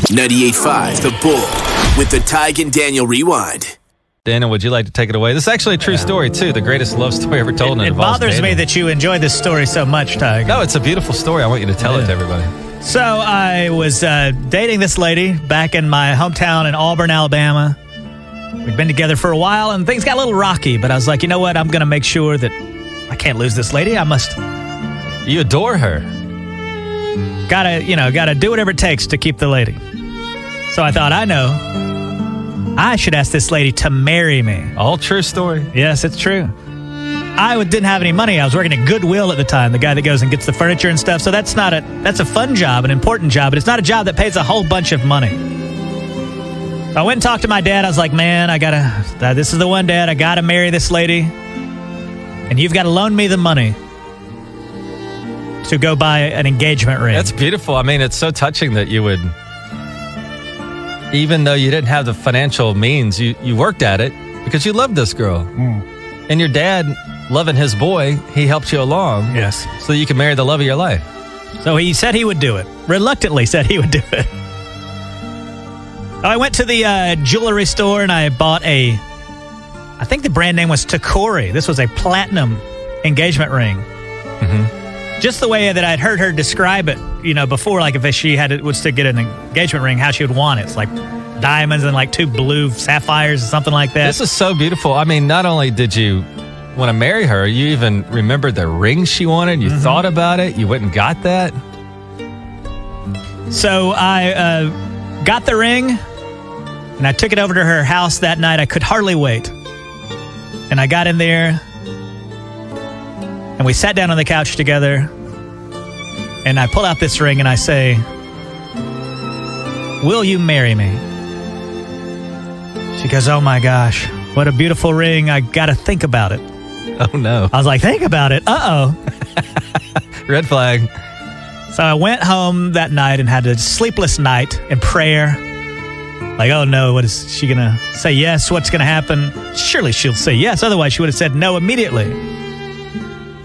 98.5 The Bull with the Tige and Daniel Rewind. Daniel, would you like to take it away? This is actually a true story, too. The greatest love story ever told. It bothers me that you enjoy this story so much, Tige. No, it's a beautiful story. I want you to tell it to everybody. So I was dating this lady back in my hometown in Auburn, Alabama. We'd been together for a while, and things got a little rocky. But I was like, you know what? I'm going to make sure that I can't lose this lady. I must. You adore her. Gotta do whatever it takes to keep the lady. So I thought, I should ask this lady to marry me. All true story. Yes, it's true. I didn't have any money. I was working at Goodwill at the time, the guy that goes and gets the furniture and stuff. So that's a fun job, an important job, but it's not a job that pays a whole bunch of money. I went and talked to my dad. I was like, man, this is the one, Dad. I got to marry this lady. And you've got to loan me the money to go buy an engagement ring. That's beautiful. I mean, it's so touching that you would, even though you didn't have the financial means, you worked at it because you loved this girl. And your dad, loving his boy, he helped you along. Yes. So you could marry the love of your life. So he said he would do it. Reluctantly said he would do it. I went to the jewelry store and I bought I think the brand name was Tige. This was a platinum engagement ring. Mm-hmm. Just the way that I'd heard her describe it, before, like if she was to get an engagement ring, how she would want it. It's like diamonds and like 2 blue sapphires or something like that. This is so beautiful. I mean, not only did you want to marry her, you even remembered the ring she wanted. You thought about it. You went and got that. So I got the ring and I took it over to her house that night. I could hardly wait. And I got in there and we sat down on the couch together and I pull out this ring and I say, "Will you marry me?" She goes, "Oh my gosh, what a beautiful ring. I got to think about it." Oh no. I was like, think about it? Uh-oh. Red flag. So I went home that night and had a sleepless night in prayer. Like, oh no, what is she going to say? Yes, what's going to happen? Surely she'll say yes. Otherwise, she would have said no immediately.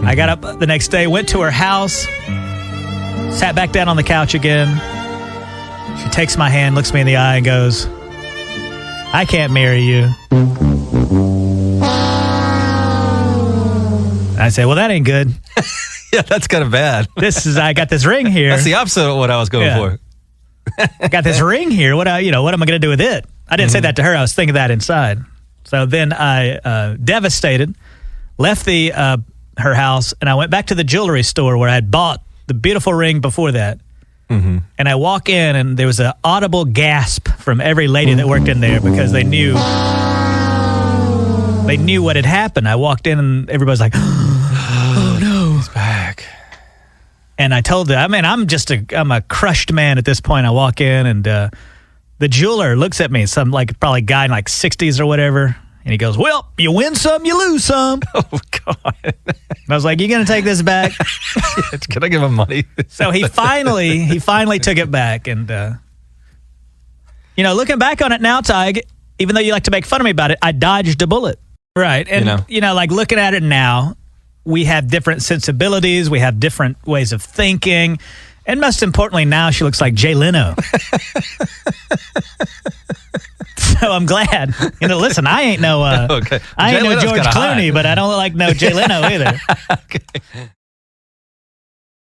I got up the next day, went to her house, sat back down on the couch again. She takes my hand, looks me in the eye and goes, "I can't marry you." I say, "Well, that ain't good." Yeah, that's kind of bad. I got this ring here. That's the opposite of what I was going for. I got this ring here. What am I going to do with it? I didn't say that to her. I was thinking that inside. So then I, devastated, left her house, and I went back to the jewelry store where I had bought the beautiful ring before that. Mm-hmm. And I walk in, and there was an audible gasp from every lady that worked in there because they knew what had happened. I walked in, and everybody's like, "Oh no, he's back." And I told them, I'm a crushed man at this point. I walk in and the jeweler looks at me, some probably guy in 60s or whatever. And he goes, "Well, you win some, you lose some." Oh, God. And I was like, "You going to take this back?" Can I give him money? So he finally took it back. And, looking back on it now, Tige, even though you like to make fun of me about it, I dodged a bullet. Right. And, looking at it now, we have different sensibilities. We have different ways of thinking. And most importantly, now she looks like Jay Leno. So I'm glad. Listen, I ain't no George Clooney, but I don't look like no Jay Leno either. Okay.